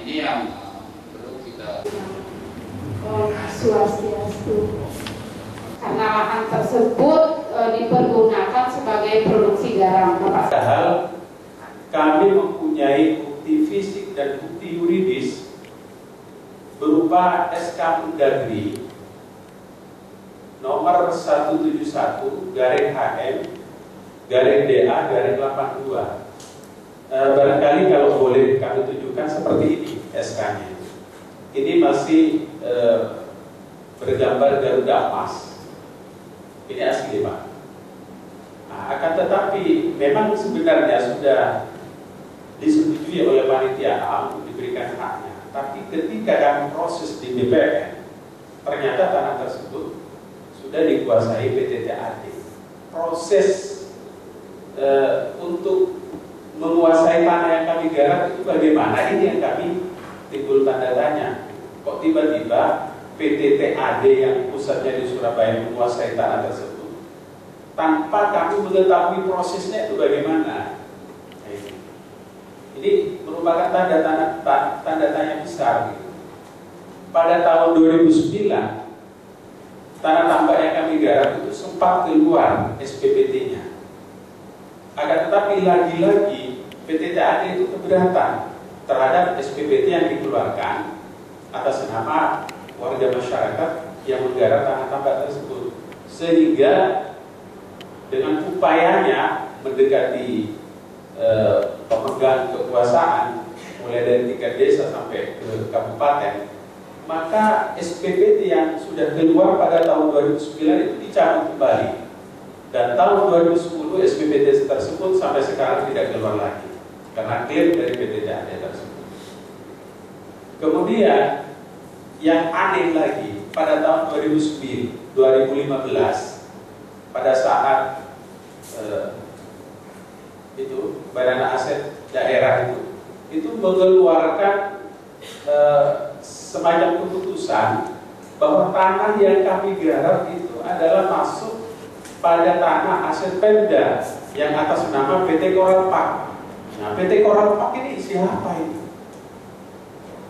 ini yang perlu kita. Swastiastu. Karena lahan tersebut dipergunakan sebagai produksi garam. Padahal kami mempunyai bukti fisik dan bukti yuridis berupa SK Mendagri nomor 171/HM/DA/82. Barangkali kalau boleh kami tunjukkan seperti ini SK-nya. Ini masih bergambar Garuda Emas. Ini asli, Pak. Nah, akan tetapi memang sebenarnya sudah disetujui oleh panitia untuk diberikan haknya. Tapi ketika kami proses di BPN, ternyata tanah tersebut sudah dikuasai PT TAD. Proses untuk menguasai tanah yang kami garap itu bagaimana? Ini yang kami timbul tanda tanya. Kok tiba-tiba PT TAD yang pusatnya di Surabaya menguasai tanah tersebut tanpa kami mengetahui prosesnya itu bagaimana? Ini merupakan tanda tanya besar. Pada tahun 2009 tanah tambak yang kami garap itu sempat keluar SPPT-nya. Akan tetapi lagi-lagi PT TAD itu keberatan terhadap SPPT yang dikeluarkan atas nama warga masyarakat yang menggarap tanah tambak tersebut, sehingga dengan upayanya mendekati pemegang kekuasaan mulai dari tingkat desa sampai ke kabupaten, maka SPPT yang sudah keluar pada tahun 2009 itu dicabut kembali, dan tahun 2010 SPPT tersebut sampai sekarang tidak keluar lagi karena klaim dari PT TAD tersebut. Kemudian yang aneh lagi, pada tahun 2015 pada saat itu Badan Aset Daerah itu mengeluarkan semacam keputusan bahwa tanah yang kami garap itu adalah masuk pada tanah aset Pemda yang atas nama PT Coral Park. Nah, PT Coral Park ini siapa itu?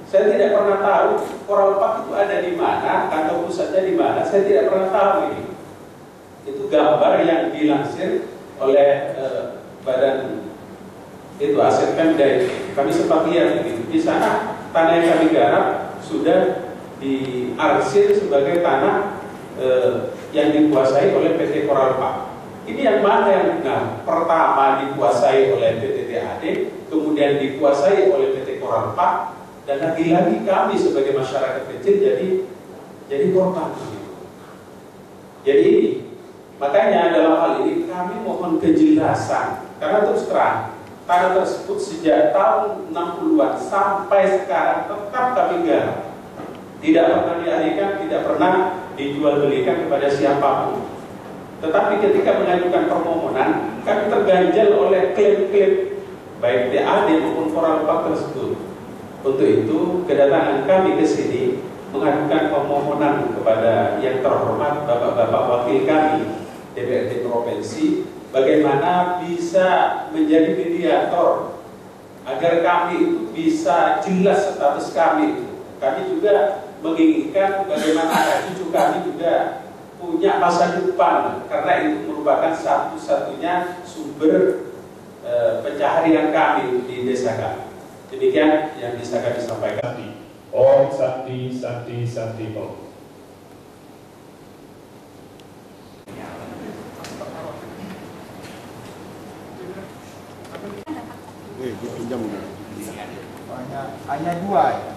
Saya tidak pernah tahu Coral Park itu ada di mana, kantor pusatnya di mana. Saya tidak pernah tahu ini. Itu gambar yang dilansir oleh Badan itu aset Pemda itu. Kami sempat lihat ini. Di sana tanah yang kami garap sudah diarsir sebagai tanah yang dikuasai oleh PT Coral Park. Ini yang mana yang benar? Pertama dikuasai oleh PT TAD, kemudian dikuasai oleh PT Coral Park, dan lagi-lagi kami sebagai masyarakat kecil jadi korban. Jadi ini, makanya dalam hal ini kami mohon kejelasan, karena terus terang tanah tersebut sejak tahun 60-an sampai sekarang tetap kami garap, tidak pernah dialihkan, tidak pernah dijual belikan kepada siapapun. Tetapi ketika mengajukan permohonan, kami terganjal oleh klaim-klaim baik TAD maupun Coral Park tersebut. Untuk itu kedatangan kami ke sini mengajukan permohonan kepada yang terhormat bapak-bapak wakil kami DPRD Provinsi, bagaimana bisa menjadi mediator agar kami itu bisa jelas status kami itu. Kami juga menginginkan bagaimana anak cucu kami juga punya masa depan, karena itu merupakan satu-satunya sumber pencaharian kami di desa kami. Demikian yang bisa kami sampaikan. Om Sakti Sakti Sakti Om. Hanya dua ya.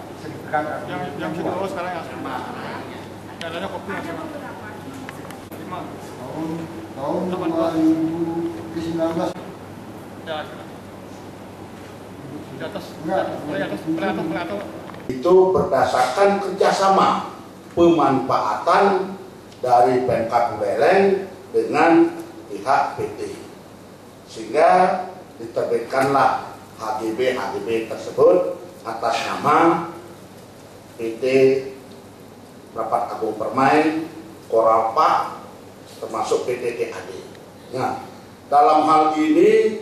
Yang kedua sekarang yang sama. Yang ada kopi yang sama. 5. Tahun 2019. Ya. Di atas. Itu berdasarkan kerjasama pemanfaatan dari Pemkab Buleleng dengan pihak PT, sehingga diterbitkanlah HGB tersebut atas nama PT Rapat Agung Permai, Coral Park, termasuk PT TAD. Nah, dalam hal ini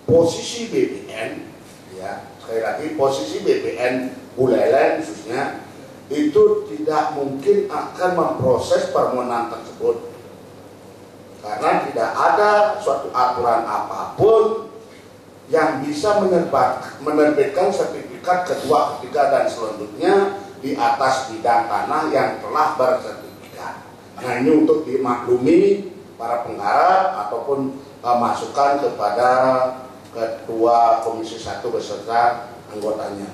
posisi BPN ya sekali lagi posisi BPN Buleleng khususnya itu tidak mungkin akan memproses permohonan tersebut karena tidak ada suatu aturan apapun yang bisa menerbitkan sertifikat kedua, ketiga dan selanjutnya di atas bidang tanah yang telah bersertifikat. Nah, ini untuk dimaklumi para penggarap ataupun masukan kepada Ketua Komisi 1 beserta anggotanya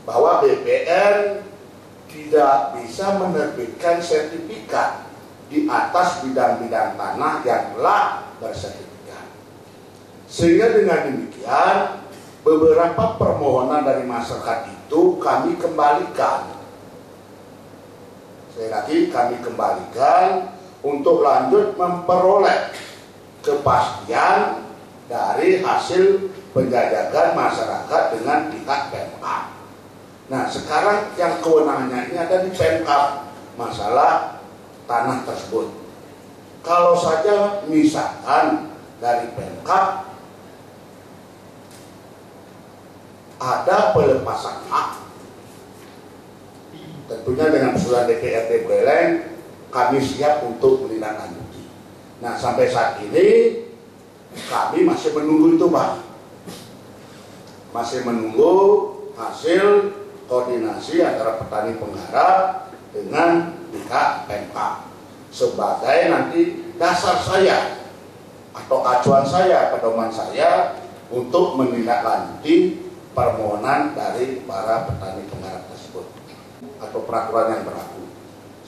bahwa BPN tidak bisa menerbitkan sertifikat di atas bidang-bidang tanah yang telah bersertifikat. Sehingga dengan demikian beberapa permohonan dari masyarakat itu kami kembalikan. Sekali lagi kami kembalikan untuk lanjut memperoleh kepastian dari hasil penjajakan masyarakat dengan pihak Pemkab. Nah, sekarang yang kewenangannya ini ada di Pemkab masalah tanah tersebut. Kalau saja misalkan dari Pemkab ada pelepasan hak, tentunya dengan usulan DPRD Buleleng kami siap untuk menindaklanjuti. Nah, sampai saat ini kami masih menunggu itu, Pak. Masih menunggu hasil koordinasi antara petani penggarap dengan pihak Pemkab sebagai nanti dasar saya atau acuan saya, pedoman saya untuk menindaklanjuti permohonan dari para petani penggarap tersebut atau peraturan yang berlaku.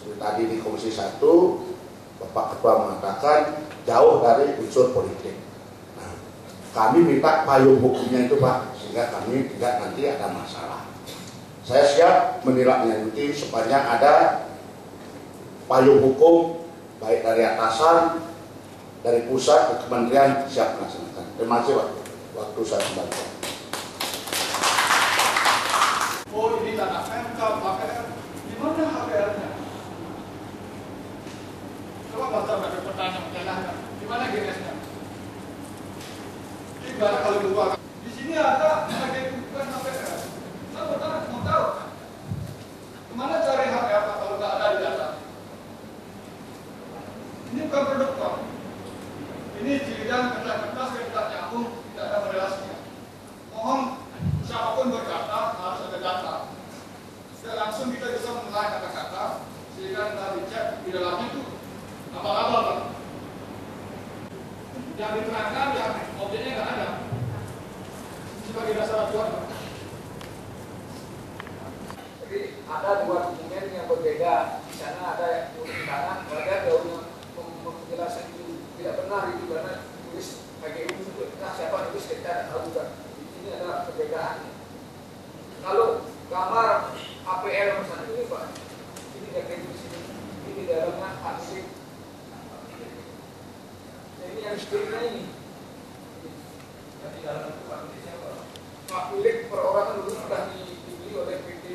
Seperti tadi di Komisi 1 Bapak Ketua mengatakan jauh dari unsur politik. Nah, kami minta payung hukumnya itu, Pak, sehingga kami tidak nanti ada masalah. Saya siap menindaklanjuti sepanjang ada payung hukum baik dari atasan, dari pusat ke kementerian siap melaksanakan. Terima kasih, Pak. Waktu saya kembalikan. Oh, ini tanah Pemkab, HPR. Di mana HPR-nya? Coba baca pertanyaan tanahnya. Di mana GS-nya? Ibarat kalau lupa. Di sini ada bukan HPR. Saya mau tahu. Kemana cari HPR kalau nggak ada di data? Ini bukan produk kok. Ini jilid kertas yang tidak nyambung, tidak ada relasinya. Mohon siapapun berkata harus ada data. Dan langsung kita bisa menilai kata-kata sehingga kita dicek di dalamnya itu apa-apa, Pak. Yang diterangkan yang objeknya nggak ada. Sebagai dasar acuan, Pak. Jadi ada dua dokumen yang berbeda. Di sana ada unit tanah, ada penjelasan itu tidak benar itu karena tulis PGU itu. Nah, siapa tulis kita tidak tahu juga. Ini ada perbedaan. Kalau gambar APL misalnya ini, Pak, ini tidak di sini, ini di dalamnya arsip. Ini yang sebenarnya ini. Di dalam itu Pak milik siapa? Pak milik perorangan dulu sudah dibeli oleh PT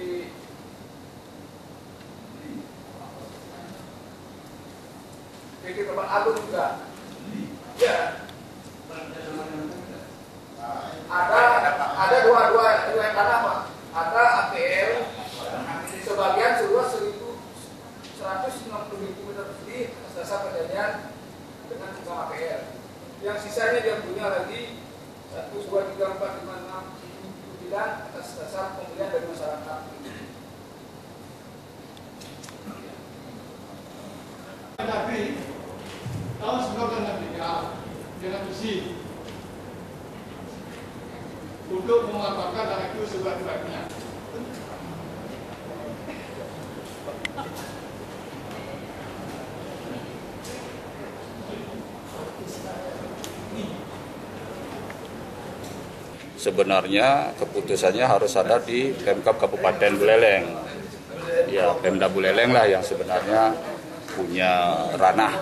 Tempat Agung juga. Ya. Ada dua tanah, Pak. Ada APL, sebagian seluas 1.160.000 meter persegi atas dasar perjanjian dengan bunga APL. Yang sisanya dia punya lagi 1, 2, 3, 4, 5, 6, 7, 9 atas dasar pembelian dari masyarakat. Tapi tahun 1963 dengan visi untuk memanfaatkan tanah itu sebaik-baiknya. Sebenarnya keputusannya harus ada di Pemkab Kabupaten Buleleng. Ya, Pemda Buleleng lah yang sebenarnya punya ranah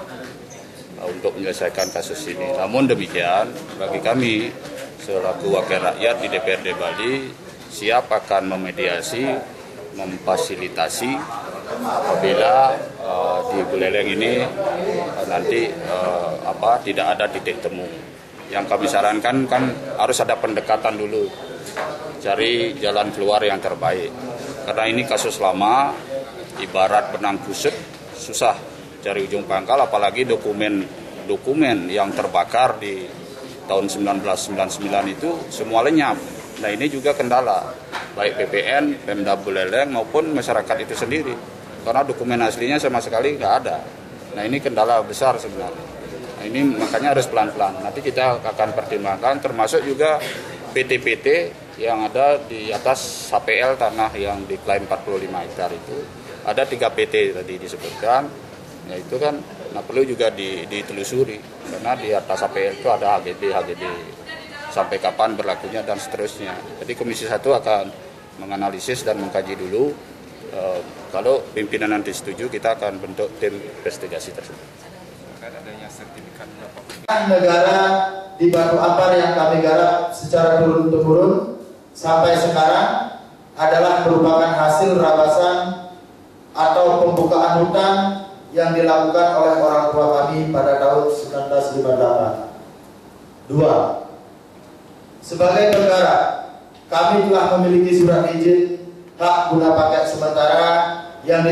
untuk menyelesaikan kasus ini. Namun demikian, bagi kami selaku wakil rakyat di DPRD Bali siap akan memediasi, memfasilitasi apabila di Buleleng ini nanti tidak ada titik temu. Yang kami sarankan kan harus ada pendekatan dulu cari jalan keluar yang terbaik. Karena ini kasus lama, ibarat benang kusut, susah cari ujung pangkal, apalagi dokumen yang terbakar di tahun 1999 itu semua lenyap. Nah ini juga kendala, baik BPN, Pemda Buleleng maupun masyarakat itu sendiri. Karena dokumen aslinya sama sekali nggak ada. Nah ini kendala besar sebenarnya. Nah, ini makanya harus pelan-pelan. Nanti kita akan pertimbangkan, termasuk juga PT-PT yang ada di atas HPL tanah yang diklaim 45 hektar itu. Ada 3 PT tadi disebutkan. Ya itu kan perlu juga ditelusuri. Karena di atas HPL itu ada HGD, sampai kapan berlakunya dan seterusnya. Jadi Komisi 1 akan menganalisis dan mengkaji dulu. Kalau pimpinan nanti setuju, kita akan bentuk tim investigasi tersebut. Negara di Batu Ampar yang kami garap secara turun-temurun sampai sekarang adalah merupakan hasil rampasan atau pembukaan hutan yang dilakukan oleh orang tua kami pada tahun 1958. 2. Sebagai penggarap, kami telah memiliki surat izin hak guna pakai sementara yang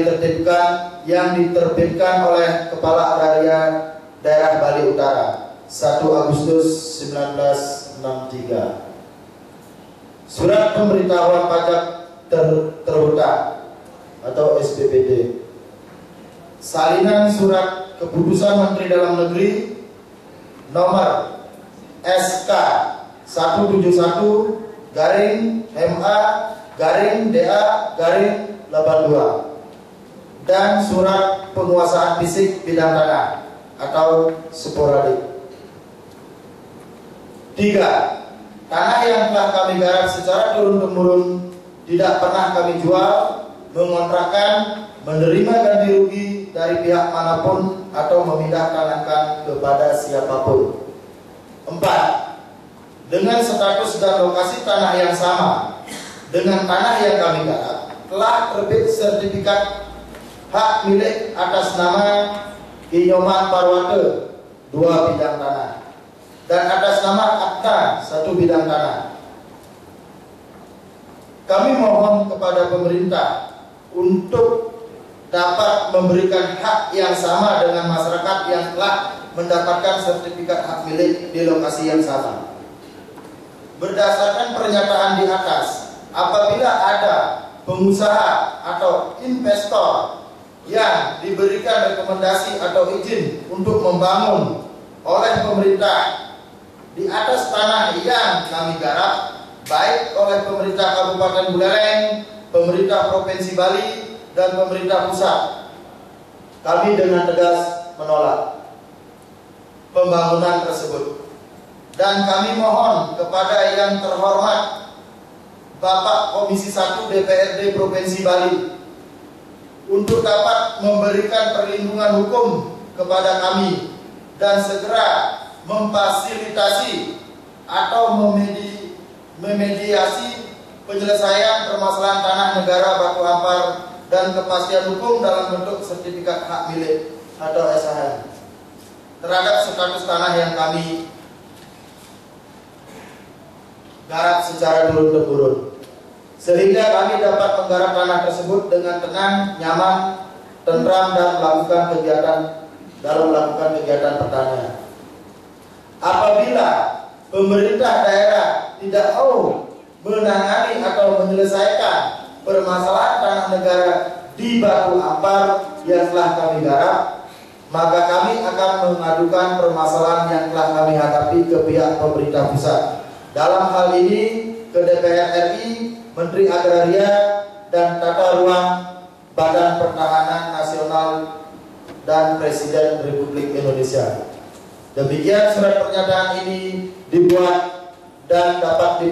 diterbitkan oleh Kepala Agraria Daerah Bali Utara 1 Agustus 1963. Surat pemberitahuan pajak terhutang atau SPPD. Salinan surat keputusan Menteri Dalam Negeri nomor SK 171/MA/DA/82 dan surat penguasaan fisik bidang tanah atau sporadik. 3. Tanah yang telah kami garap secara turun-temurun tidak pernah kami jual, mengontrakkan, menerima ganti rugi dari pihak manapun atau memindahkankan kepada siapapun. 4. Dengan status dan lokasi tanah yang sama dengan tanah yang kami garap, telah terbit sertifikat hak milik atas nama Inyoman Parwate 2 bidang tanah dan atas nama Akta 1 bidang tanah. Kami mohon kepada pemerintah untuk dapat memberikan hak yang sama dengan masyarakat yang telah mendapatkan sertifikat hak milik di lokasi yang sama. Berdasarkan pernyataan di atas, apabila ada pengusaha atau investor yang diberikan rekomendasi atau izin untuk membangun oleh pemerintah di atas tanah yang kami garap, baik oleh pemerintah Kabupaten Buleleng, pemerintah Provinsi Bali, dan pemerintah pusat, kami dengan tegas menolak pembangunan tersebut. Dan kami mohon kepada yang terhormat Bapak Komisi 1 DPRD Provinsi Bali untuk dapat memberikan perlindungan hukum kepada kami dan segera memfasilitasi atau memediasi penyelesaian permasalahan tanah negara Batu Ampar dan kepastian hukum dalam bentuk sertifikat hak milik atau SHM terhadap status tanah yang kami garap secara turun-temurun, sehingga kami dapat menggarap tanah tersebut dengan tenang, nyaman, tentram dan melakukan kegiatan pertanian. Apabila pemerintah daerah tidak mau menangani atau menyelesaikan permasalahan tanah negara di Batu Ampar yang telah kami garap, maka kami akan mengadukan permasalahan yang telah kami hadapi ke pihak pemerintah pusat. Dalam hal ini ke DPR RI, Menteri Agraria dan Tata Ruang, Badan Pertahanan Nasional, dan Presiden Republik Indonesia. Demikian surat pernyataan ini dibuat dan dapat